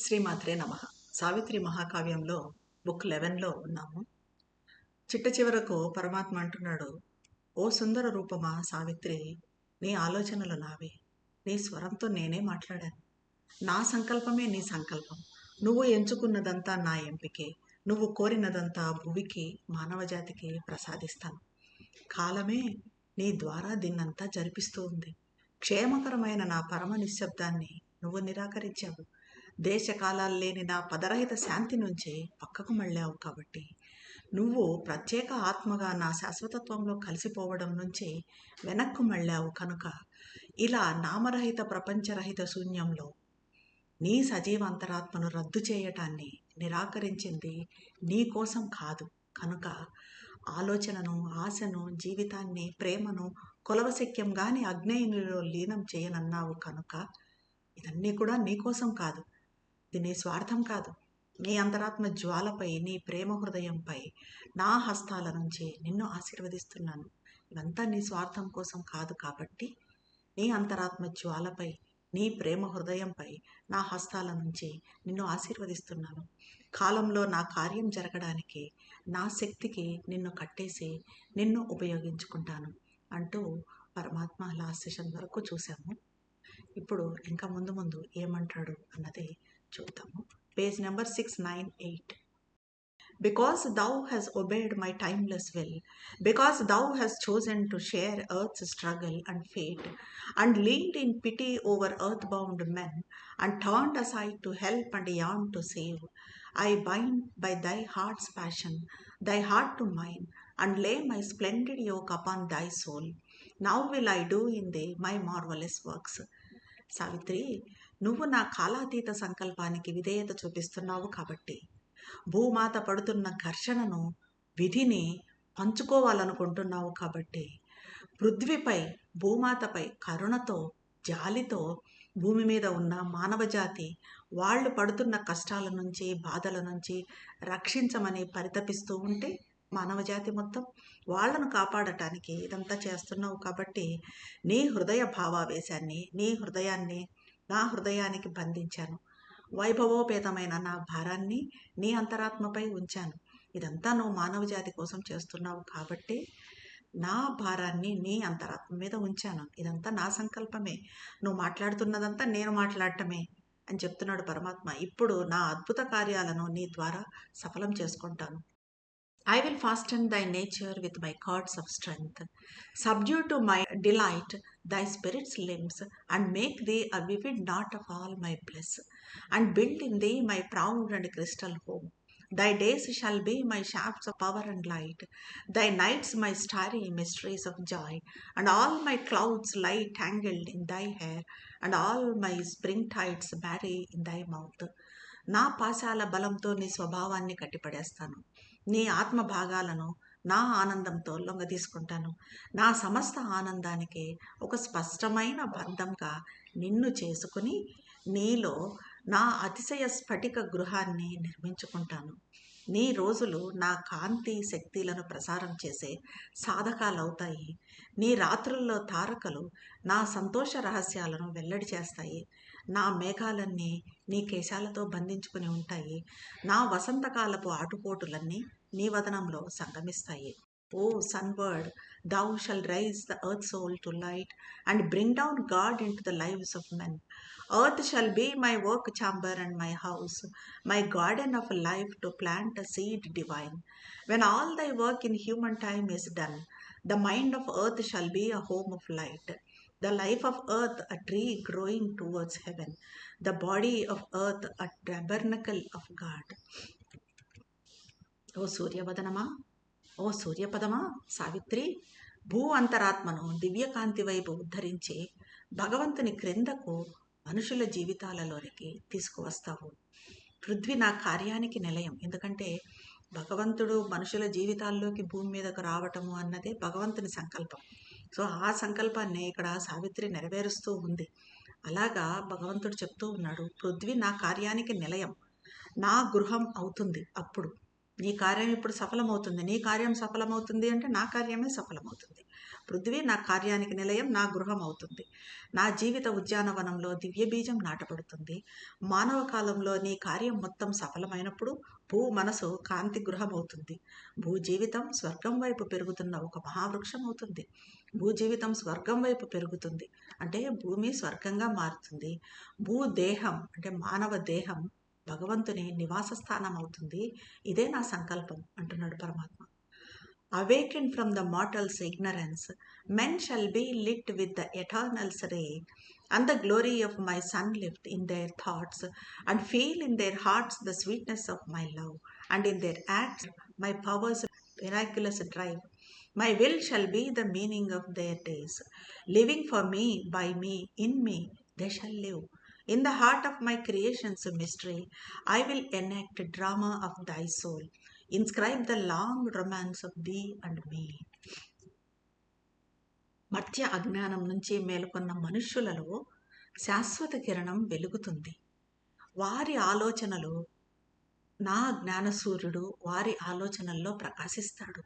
శ్రీమాత్రే నమః. సావిత్రి మహాకావ్యంలో బుక్ 11లో ఉన్నాము. చిట్ట చివరకు పరమాత్మ అంటున్నాడు, ఓ సుందర రూపమా సావిత్రి, నీ ఆలోచనలు నావే, నీ స్వరంతో నేనే మాట్లాడాను. నా సంకల్పమే నీ సంకల్పం. నువ్వు ఎంచుకున్నదంతా నా ఎంపికే. నువ్వు కోరినదంతా భువికి మానవజాతికి ప్రసాదిస్తాను. కాలమే నీ ద్వారా దీన్నంతా జరిపిస్తూ ఉంది. క్షేమకరమైన నా పరమ నిశ్శబ్దాన్ని నువ్వు నిరాకరించావు. దేశకాలాలు లేని నా పదరహిత శాంతి నుంచి పక్కకు మళ్ళావు. కాబట్టి నువ్వు ప్రత్యేక ఆత్మగా నా శాశ్వతత్వంలో కలిసిపోవడం నుంచి వెనక్కు మళ్ళావు. కనుక ఇలా నామరహిత ప్రపంచరహిత శూన్యంలో నీ సజీవ అంతరాత్మను రద్దు చేయటాన్ని నిరాకరించింది నీ కోసం కాదు. కనుక ఆలోచనను, ఆశను, జీవితాన్ని, ప్రేమను కొలవశక్యంగాని అగ్నేయునిలో లీనం చేయనన్నావు. కనుక ఇదన్నీ కూడా నీ కోసం కాదు, ఇది నీ స్వార్థం కాదు. నీ అంతరాత్మ జ్వాలపై, నీ ప్రేమ హృదయంపై నా హస్తాల నుంచి నిన్ను ఆశీర్వదిస్తున్నాను. ఇవంతా నీ స్వార్థం కోసం కాదు. కాబట్టి నీ అంతరాత్మ జ్వాలపై, నీ ప్రేమ హృదయంపై నా హస్తాల నుంచి నిన్ను ఆశీర్వదిస్తున్నాను. కాలంలో నా కార్యం జరగడానికి నా శక్తికి నిన్ను కట్టేసి నిన్ను ఉపయోగించుకుంటాను అంటూ పరమాత్మ లాస్ట్ సెషన్ వరకు చూసాము. ఇప్పుడు ఇంకా ముందు ముందు ఏమంటాడు అన్నది చూద్దాము. Page number 698. Because thou hast obeyed my timeless will, because thou hast chosen to share earth's struggle and fate, and leaned in pity over earthbound men, and turned aside to help and yearn to save, I bind by thy heart's passion, thy heart to mine, and lay my splendid yoke upon thy soul. Now will I do in thee my marvelous works. Savitri, నువ్వు నా కాలాతీత సంకల్పానికి విధేయత చూపిస్తున్నావు. కాబట్టి భూమాత పడుతున్న ఘర్షణను, విధిని పంచుకోవాలనుకుంటున్నావు. కాబట్టి పృథ్వీపై, భూమాతపై కరుణతో, జాలితో భూమి మీద ఉన్న మానవజాతి వాళ్ళు పడుతున్న కష్టాల నుంచి, బాధల నుంచి రక్షించమని పరితపిస్తూ ఉంటే మానవజాతి మొత్తం వాళ్లను కాపాడటానికి ఇదంతా చేస్తున్నావు. కాబట్టి నీ హృదయ భావావేశాన్ని, నీ హృదయాన్ని నా హృదయానికి బంధించాను. వైభవోపేతమైన నా భారాన్ని నీ అంతరాత్మపై ఉంచాను. ఇదంతా నువ్వు మానవజాతి కోసం చేస్తున్నావు. కాబట్టి నా భారాన్ని నీ అంతరాత్మ మీద ఉంచాను. ఇదంతా నా సంకల్పమే. నువ్వు మాట్లాడుతున్నదంతా నేను మాట్లాడటమే అని చెప్తున్నాడు పరమాత్మ. ఇప్పుడు నా అద్భుత కార్యాలను నీ ద్వారా సఫలం చేసుకుంటాను. I will fasten thy nature with my cords of strength, subdue to my delight thy spirit's limbs, and make thee a vivid knot of all my bliss, and build in thee my proud and crystal home. Thy days shall be my shafts of power and light, thy nights my starry mysteries of joy, and all my clouds lie tangled in thy hair, and all my springtides marry in thy mouth. నా పాశాల బలంతో నీ స్వభావాన్ని కట్టిపడేస్తాను. నీ ఆత్మ భాగాలను నా ఆనందంతో లొంగ తీసుకుంటాను. నా సమస్త ఆనందానికి ఒక స్పష్టమైన బంధంగా నిన్ను చేసుకుని నీలో నా అతిశయ స్ఫటిక గృహాన్ని నిర్మించుకుంటాను. నీ రోజులు నా కాంతి శక్తులను ప్రసారం చేసే సాధకాలవుతాయి. నీ రాత్రుల్లో తారకలు నా సంతోష రహస్యాలను వెల్లడి చేస్తాయి. నా మేఘాలన్నీ నీ కేశాలతో బంధించుకుని ఉంటాయి. నా వసంతకాలపు ఆటుపోటులన్నీ నీ వదనంలో సంగమిస్తాయి. ఓ సన్బర్డ్, thou shall raise the earth soul to light and bring down God into the lives of men. Earth shall be my work chamber and my house, my garden of life to plant a seed divine. When all thy work in human time is done, the mind of earth shall be a home of light, the life of earth a tree growing towards heaven, the body of earth a tabernacle of God. ఓ సూర్యవదనమా, ఓ సూర్యపదమా సావిత్రి, భూ అంతరాత్మను దివ్యకాంతి వైపు ఉద్ధరించి భగవంతుని క్రిందకు మనుషుల జీవితాలలోనికి తీసుకువస్తావు. పృథ్వీ నా కార్యానికి నిలయం. ఎందుకంటే భగవంతుడు మనుషుల జీవితాల్లోకి భూమి మీదకు రావటము అన్నదే భగవంతుని సంకల్పం. సో ఆ సంకల్పాన్ని ఇక్కడ సావిత్రి నెరవేరుస్తూ ఉంది. అలాగా భగవంతుడు చెప్తూ ఉన్నాడు, పృథ్వీ నా కార్యానికి నిలయం, నా గృహం అవుతుంది. అప్పుడు నీ కార్యం ఇప్పుడు సఫలమవుతుంది. నీ కార్యం సఫలమవుతుంది అంటే నా కార్యమే సఫలమవుతుంది. పృథ్వీ నా కార్యానికి నిలయం, నా గృహం అవుతుంది. నా జీవిత ఉద్యానవనంలో దివ్య బీజం నాటబడుతుంది. మానవ కాలంలో నీ కార్యం మొత్తం సఫలమైనప్పుడు భూ మనసు కాంతి గృహం అవుతుంది. భూ జీవితం స్వర్గం వైపు పెరుగుతున్న ఒక మహావృక్షం అవుతుంది. భూ జీవితం స్వర్గం వైపు పెరుగుతుంది అంటే భూమి స్వర్గంగా మారుతుంది. భూదేహం అంటే మానవ దేహం భగవంతుని నివాస స్థానం అవుతుంది. ఇదే నా సంకల్పం అంటున్నాడు పరమాత్మ. Awaken from the mortal's ignorance, men shall be lit with the eternal's ray, and the glory of my sun lift in their thoughts, and feel in their hearts the sweetness of my love, and in their acts my powers miraculous drive. My will shall be the meaning of their days. Living for me, by me, in me, they shall live. In the heart of my creation's mystery, I will enact a drama of thy soul. Inscribe the long romance of thee and me. మధ్య అజ్ఞానం నుంచి మేలుకొన్న మనుష్యులలో శాశ్వత కిరణం వెలుగుతుంది. వారి ఆలోచనలు, నా జ్ఞానసూర్యుడు వారి ఆలోచనల్లో ప్రకాశిస్తాడు.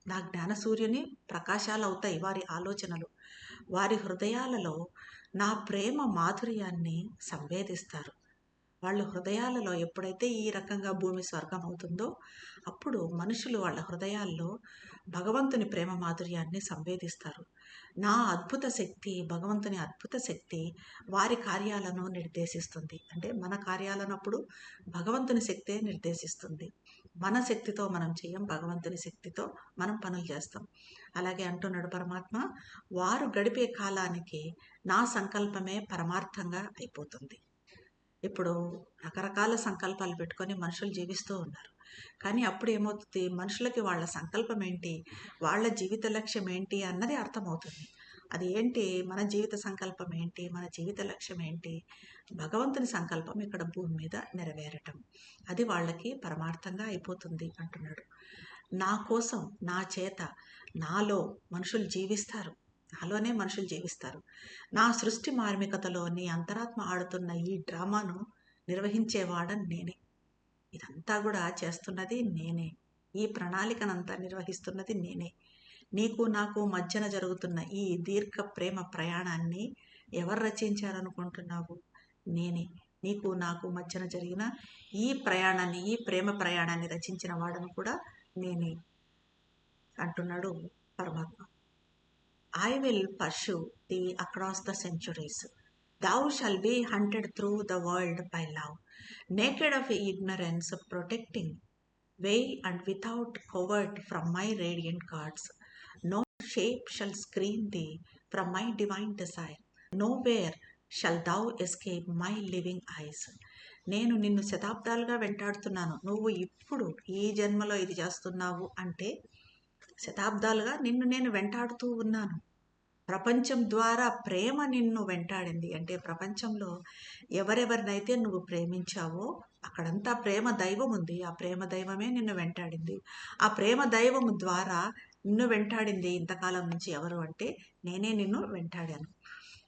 నా జ్ఞానసూర్యుని ప్రకాశాలు అవుతాయి వారి ఆలోచనలు. వారి హృదయాలలో నా ప్రేమ మాధుర్యాన్ని సంవేదిస్తారు. వాళ్ళ హృదయాలలో ఎప్పుడైతే ఈ రకంగా భూమి స్వర్గం అవుతుందో అప్పుడు మనుషులు వాళ్ళ హృదయాల్లో భగవంతుని ప్రేమ మాధుర్యాన్ని సంవేదిస్తారు. నా అద్భుత శక్తి, భగవంతుని అద్భుత శక్తి వారి కార్యాలను నిర్దేశిస్తుంది. అంటే మన కార్యాలనప్పుడు భగవంతుని శక్తే నిర్దేశిస్తుంది. మన శక్తితో మనం చేయం, భగవంతుని శక్తితో మనం పనులు చేస్తాం. అలాగే అంటున్నాడు పరమాత్మ, వారు గడిపే కాలానికి నా సంకల్పమే పరమార్థంగా అయిపోతుంది. ఇప్పుడు రకరకాల సంకల్పాలు పెట్టుకొని మనుషులు జీవిస్తూ ఉన్నారు. కానీ అప్పుడు ఏమవుతుంది, మనుషులకి వాళ్ళ సంకల్పం ఏంటి, వాళ్ళ జీవిత లక్ష్యం ఏంటి అన్నది అర్థమవుతుంది. అది ఏంటి, మన జీవిత సంకల్పం ఏంటి, మన జీవిత లక్ష్యం ఏంటి, భగవంతుని సంకల్పం ఇక్కడ భూమి మీద నెరవేరటం, అది వాళ్ళకి పరమార్థంగా అయిపోతుంది అంటున్నాడు. నా కోసం, నా చేత, నాలో మనుషులు జీవిస్తారు, నాలోనే మనుషులు జీవిస్తారు. నా సృష్టి మార్మికతలో నీ అంతరాత్మ ఆడుతున్న ఈ డ్రామాను నిర్వహించేవాడని నేనే. ఇదంతా కూడా చేస్తున్నది నేనే. ఈ ప్రణాళికనంతా నిర్వహిస్తున్నది నేనే. నీకు నాకు మధ్యన జరుగుతున్న ఈ దీర్ఘ ప్రేమ ప్రయాణాన్ని ఎవరు రచించారనుకుంటున్నావు? నేనే. నీకు నాకు మధ్యన జరిగిన ఈ ప్రయాణాన్ని, ఈ ప్రేమ ప్రయాణాన్ని రచించిన వాడను కూడా నేనే అంటున్నాడు పరమాత్మ. I will pursue thee across the centuries. Thou shalt be hunted through the world by love, naked of ignorance, protecting way and without covert from my radiant gods. No shape shall screen thee from my divine desire. Nowhere shall thou escape my living eyes. నేను నిన్ను శతాబ్దాలుగా వెంటాడుతున్నాను. నువ్వు ఇప్పుడు ఈ జన్మలో ఇది చేస్తున్నావు అంటే శతాబ్దాలుగా నిన్ను నేను వెంటాడుతూ ఉన్నాను. ప్రపంచం ద్వారా ప్రేమ నిన్ను వెంటాడింది. అంటే ప్రపంచంలో ఎవరెవరినైతే నువ్వు ప్రేమించావో అక్కడంతా ప్రేమ దైవం ఉంది. ఆ ప్రేమ దైవమే నిన్ను వెంటాడింది. ఆ ప్రేమ దైవము ద్వారా నిన్ను వెంటాడింది ఇంతకాలం నుంచి ఎవరు అంటే నేనే నిన్ను వెంటాడాను.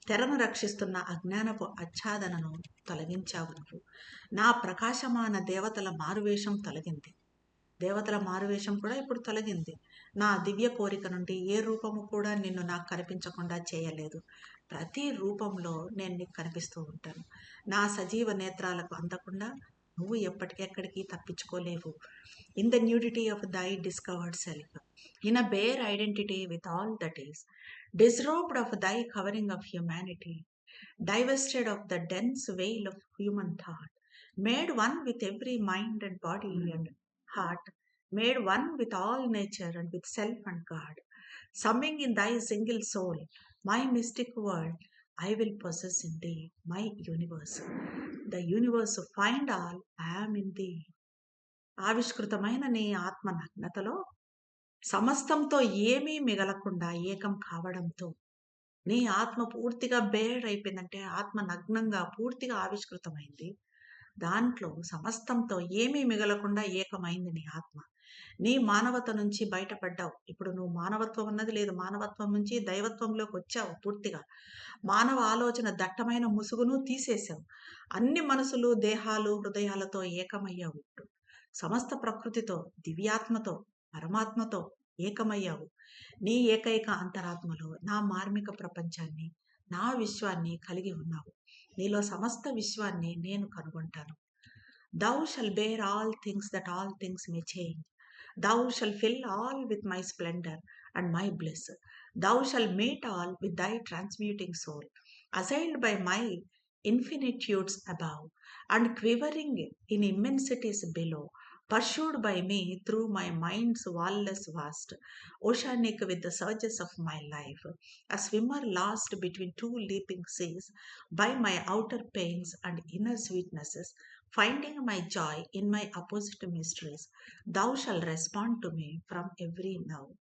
తెరను రక్షిస్తున్న అజ్ఞానపు ఆచ్ఛాదనను తొలగించావు నువ్వు. నా ప్రకాశమాన దేవతల మారువేషం తొలగింది. దేవతల మారువేషం కూడా ఇప్పుడు తొలగింది. నా దివ్య కోరిక నుండి ఏ రూపము కూడా నిన్ను నాకు కనిపించకుండా చేయలేదు. ప్రతి రూపంలో నేను నీకు కనిపిస్తూ ఉంటాను. నా సజీవ నేత్రాలకు అందకుండా నువ్వు ఎక్కడికి తప్పించుకోలేవు. In the nudity of thy discovered self, in a bare identity with all that is, disrobed of thy covering of humanity, divested of the dense veil of human thought, made one with every mind and body and heart, made one with all nature and with self and God, summing in thy single soul my mystic world, I will possess in thee my universe. The universe to find all I am in thee. ఆవిష్కృతమైన నీ ఆత్మ నగ్నతలో సమస్తంతో ఏమీ మిగలకుండా ఏకం కావడంతో నీ ఆత్మ పూర్తిగా bear అయిపోయిందంటే ఆత్మ నగ్నంగా పూర్తిగా ఆవిష్కృతమైంది. దాంట్లో సమస్తంతో ఏమీ మిగలకుండా ఏకమైంది నీ ఆత్మ. నీ మానవత నుంచి బయటపడ్డావు. ఇప్పుడు నువ్వు మానవత్వం అన్నది లేదు. మానవత్వం నుంచి దైవత్వంలోకి వచ్చావు. పూర్తిగా మానవ ఆలోచన దట్టమైన ముసుగును తీసేశావు. అన్ని మనసులు, దేహాలు, హృదయాలతో ఏకమయ్యావు. ఇప్పుడు సమస్త ప్రకృతితో, దివ్యాత్మతో, పరమాత్మతో ఏకమయ్యావు. నీ ఏకైక అంతరాత్మలో నా మార్మిక ప్రపంచాన్ని, నా విశ్వాన్ని కలిగి ఉన్నావు. నీలో సమస్త విశ్వాన్ని నేను కనుగొంటాను. Thou shall bear all things that all things may change. Thou shall fill all with my splendor and my bliss. Thou shall meet all with thy transmuting soul, assailed by my infinitudes above, and quivering in immensities below, pursued by me through my mind's wall-less vast, oceanic with the surges of my life, a swimmer lost between two leaping seas, by my outer pains and inner sweetnesses, finding my joy in my opposite mysteries. Thou shall respond to me from every nerve.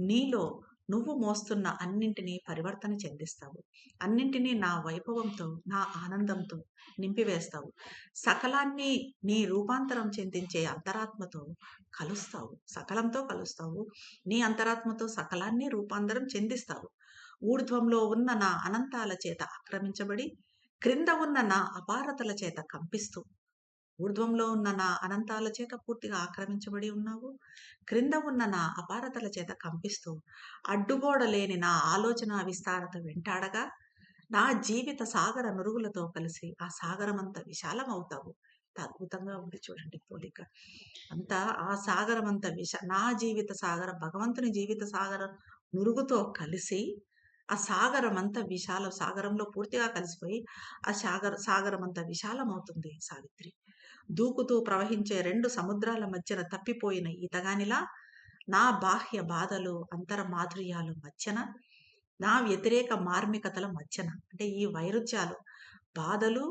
నీలో నువ్వు మోస్తున్న అన్నింటినీ పరివర్తన చెందిస్తావు. అన్నింటినీ నా వైభవంతో, నా ఆనందంతో నింపివేస్తావు. సకలాన్ని నీ రూపాంతరం చెందించే అంతరాత్మతో కలుస్తావు. సకలంతో కలుస్తావు. నీ అంతరాత్మతో సకలాన్ని రూపాంతరం చెందిస్తావు. ఊర్ధ్వంలో ఉన్న నా అనంతాల చేత ఆక్రమించబడి, క్రింద ఉన్న నా అపారతల చేత కంపిస్తూ, ఊర్ధ్వంలో ఉన్న నా అనంతాల చేత పూర్తిగా ఆక్రమించబడి ఉన్నావు. క్రింద ఉన్న నా అపారతల చేత కంపిస్తూ, అడ్డుగోడ లేని నా ఆలోచన విస్తారత వెంటాడగా, నా జీవిత సాగర నురుగులతో కలిసి ఆ సాగరమంత విశాలమవుతావు. అద్భుతంగా ఉంది చూడండి పోలిక. అంతా ఆ సాగరమంత నా జీవిత సాగర, భగవంతుని జీవిత సాగర నురుగుతో కలిసి ఆ సాగరమంతా సాగరంలో పూర్తిగా కలిసిపోయి ఆ సాగరమంతా విశాలమవుతుంది సావిత్రి. దూకుతూ ప్రవహించే రెండు సముద్రాల మధ్యన తప్పిపోయిన ఈతగానిలా నా బాహ్య బాధలు, అంతర మాధుర్యాలు మధ్యన, నా వ్యతిరేక మార్మికతల మధ్యన, అంటే ఈ వైరుధ్యాలు, బాధలు,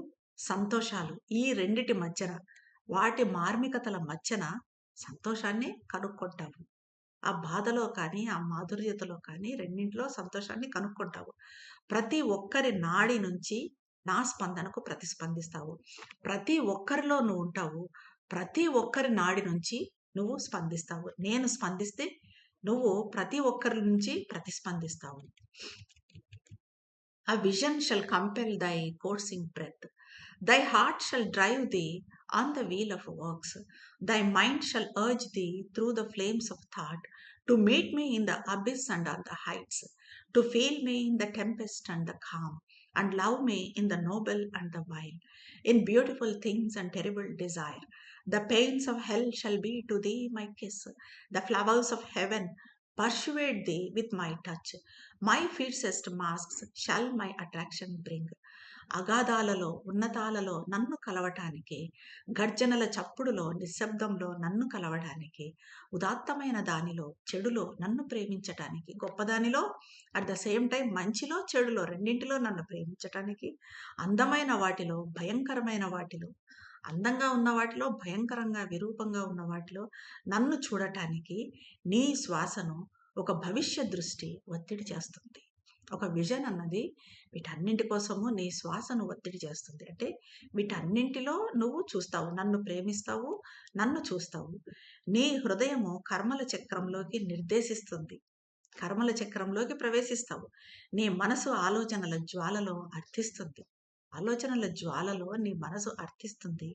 సంతోషాలు, ఈ రెండిటి మధ్యన, వాటి మార్మికతల మధ్యన సంతోషాన్ని కనుక్కుంటావు. ఆ బాధలో కానీ, ఆ మాధుర్యతలో కానీ రెండింటిలో సంతోషాన్ని కనుక్కుంటావు. ప్రతి ఒక్కరి నాడి నుంచి నా స్పందనకు ప్రతిస్పందిస్తావు. ప్రతి ఒక్కరిలో నువ్వు ఉంటావు. ప్రతి ఒక్కరి నాడి నుంచి నువ్వు స్పందిస్తావు. నేను స్పందిస్తే నువ్వు ప్రతి ఒక్కరి నుంచి ప్రతిస్పందిస్తావు. A vision shall compel thy coursing breath. Thy heart shall drive thee on the wheel of works. Thy mind shall urge thee through the flames of thought to meet me in the abyss and on the heights, to feel me in the tempest and the calm, and love me in the noble and the vile, in beautiful things and terrible desire. The pains of hell shall be to thee my kiss. The flowers of heaven persuade thee with my touch. My fiercest masks shall my attraction bring. అగాధాలలో, ఉన్నతాలలో నన్ను కలవటానికి, గర్జనల చప్పుడులో, నిశ్శబ్దంలో నన్ను కలవడానికి, ఉదాత్తమైన దానిలో, చెడులో నన్ను ప్రేమించటానికి, గొప్పదానిలో at the same time మంచిలో చెడులో రెండింటిలో నన్ను ప్రేమించటానికి, అందమైన వాటిలో, భయంకరమైన వాటిలో, అందంగా ఉన్న వాటిలో, భయంకరంగా విరూపంగా ఉన్న వాటిలో నన్ను చూడటానికి నీ శ్వాసను ఒక భవిష్య దృష్టి ఒత్తిడి చేస్తుంది. ఒక విజన్ అన్నది వీటన్నింటి కోసము నీ శ్వాసను ఒత్తిడి చేస్తుంది. అంటే వీటన్నింటిలో నువ్వు చూస్తావు, నన్ను ప్రేమిస్తావు, నన్ను చూస్తావు. నీ హృదయము కర్మల చక్రంలోకి నిర్దేశిస్తుంది, కర్మల చక్రంలోకి ప్రవేశిస్తావు. నీ మనసు ఆలోచనల జ్వాలలో అర్థిస్తుంది, ఆలోచనల జ్వాలలో నీ మనసు అర్థిస్తుంది.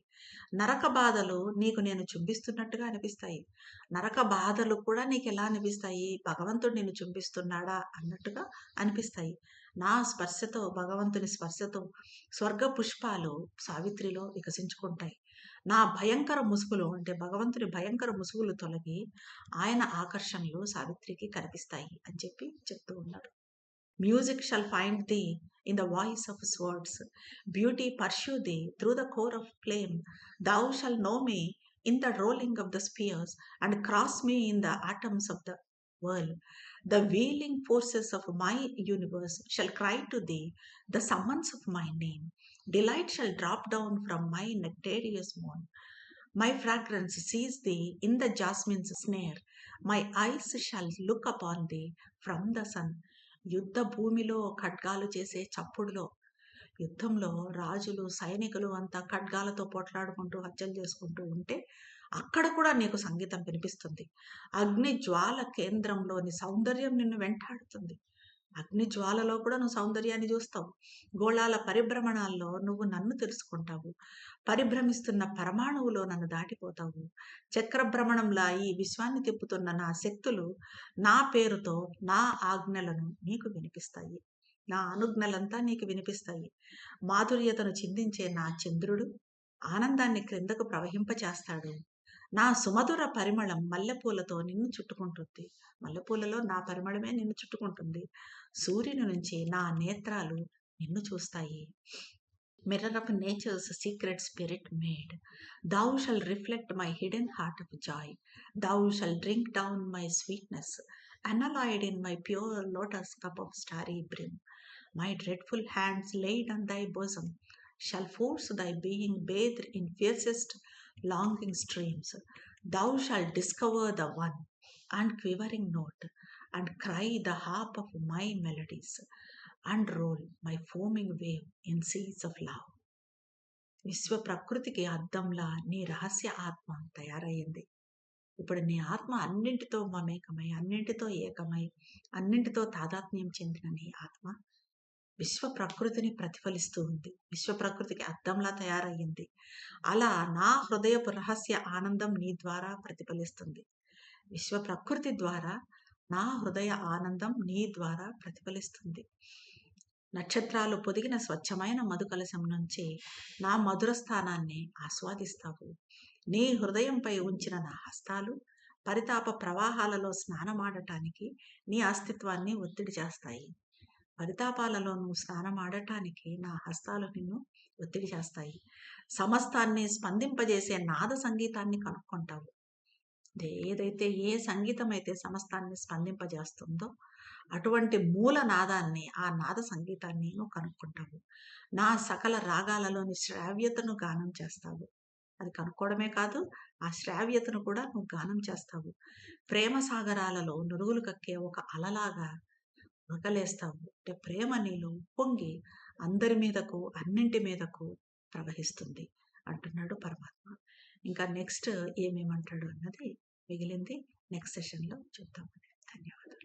నరక బాధలు నీకు నేను చుంబిస్తున్నట్టుగా అనిపిస్తాయి. నరక బాధలు కూడా నీకు ఎలా అనిపిస్తాయి? భగవంతుడు నిన్ను చుంబిస్తున్నాడా అన్నట్టుగా అనిపిస్తాయి. నా స్పర్శతో, భగవంతుని స్పర్శతో స్వర్గ పుష్పాలు సావిత్రిలో వికసించుకుంటాయి. నా భయంకర ముసుగులు, అంటే భగవంతుని భయంకర ముసుగులు తొలగి ఆయన ఆకర్షణలు సావిత్రికి కనిపిస్తాయి అని చెప్పి చెప్తూ ఉన్నాడు. Music shall find thee in the voice of swords. Beauty pursue thee through the core of flame. Thou shalt know me in the rolling of the spears and cross me in the atoms of the world. The wheeling forces of my universe shall cry to thee the summons of my name. Delight shall drop down from my nectareous moon. My fragrance sees thee in the jasmine's snare. My eyes shall look upon thee from the sun. యుద్ధ భూమిలో ఖడ్గాలు చేసే చప్పుడులో, యుద్ధంలో రాజులు, సైనికులు అంతా ఖడ్గాలతో పోట్లాడుకుంటూ హత్యలు చేసుకుంటూ ఉంటే అక్కడ కూడా నీకు సంగీతం వినిపిస్తుంది. అగ్ని జ్వాల కేంద్రంలోని సౌందర్యం నిన్ను వెంటాడుతుంది. అగ్ని జ్వాలలో కూడా నువ్వు సౌందర్యాన్ని చూస్తావు. గోళాల పరిభ్రమణాల్లో నువ్వు నన్ను తెలుసుకుంటావు. పరిభ్రమిస్తున్న పరమాణువులో నన్ను దాటిపోతావు. చక్రభ్రమణంలా ఈ విశ్వాన్ని తిప్పుతున్న నా శక్తులు నా పేరుతో నా ఆజ్ఞలను నీకు వినిపిస్తాయి. నా అనుజ్ఞలంతా నీకు వినిపిస్తాయి. మాధుర్యతను చిందించే నా చంద్రుడు ఆనందాన్ని క్రిందకు ప్రవహింపచేస్తాడు. నా సుమధుర పరిమళం మల్లెపూలతో నిన్ను చుట్టుకుంటుంది. మల్లెపూలలో నా పరిమళమే నిన్ను చుట్టుకుంటుంది. సూర్యుని నుంచి నా నేత్రాలు నిన్ను చూస్తాయి. Mirror of nature's secret spirit made, thou shall reflect my hidden heart of joy. Thou shall drink down my sweetness, unalloyed in my pure lotus cup of starry brim. My dreadful hands laid on thy bosom shall force thy being bathed in fiercest longing streams. Thou shalt discover the one unquivering note, and cry the harp of my melodies, and roll my foaming wave in seas of love. విశ్వ ప్రకృతికి అద్దంలా నీ రహస్య ఆత్మ తయారయ్యింది. ఇప్పుడు నీ ఆత్మ అన్నింటితో మమేకమై, అన్నింటితో ఏకమై, అన్నింటితో తాదాత్మ్యం చెందిన నీ ఆత్మ విశ్వ ప్రకృతిని ప్రతిఫలిస్తూ ఉంది. విశ్వ ప్రకృతికి అద్దంలా తయారయ్యింది. అలా నా హృదయపు రహస్య ఆనందం నీ ద్వారా ప్రతిఫలిస్తుంది. విశ్వ ప్రకృతి ద్వారా నా హృదయ ఆనందం నీ ద్వారా ప్రతిఫలిస్తుంది. నక్షత్రాలు పొదిగిన స్వచ్ఛమైన మధుకలశం నుంచి నా మధుర స్థానాన్ని ఆస్వాదిస్తావు. నీ హృదయంపై ఉంచిన నా హస్తాలు పరితాప ప్రవాహాలలో స్నానమాడటానికి నీ అస్తిత్వాన్ని ఒత్తిడి చేస్తాయి. పరితాపాలలో నువ్వు స్నానమాడటానికి నా హస్తాలు నిన్ను ఒత్తిడి చేస్తాయి. సమస్తాన్ని స్పందింపజేసే నాద సంగీతాన్ని కనుక్కుంటావు. ఏదైతే ఏ సంగీతం అయితే సమస్తాన్ని స్పందింపజేస్తుందో అటువంటి మూల నాదాన్ని, ఆ నాద సంగీతాన్ని నువ్వు కనుక్కుంటావు. నా సకల రాగాలలోని శ్రావ్యతను గానం చేస్తావు. అది కనుక్కోవడమే కాదు, ఆ శ్రావ్యతను కూడా నువ్వు గానం చేస్తావు. ప్రేమ సాగరాలలో నురుగులు కక్కే ఒక అలలాగా ఉరకలేస్తావు. అంటే ప్రేమ నీలో పొంగి అందరి మీదకు, అన్నింటి మీదకు ప్రవహిస్తుంది అంటున్నాడు పరమాత్మ. ఇంకా నెక్స్ట్ ఏమేమంటాడు అన్నది మిగిలింది నెక్స్ట్ సెషన్లో చూద్దాం. ధన్యవాదాలు.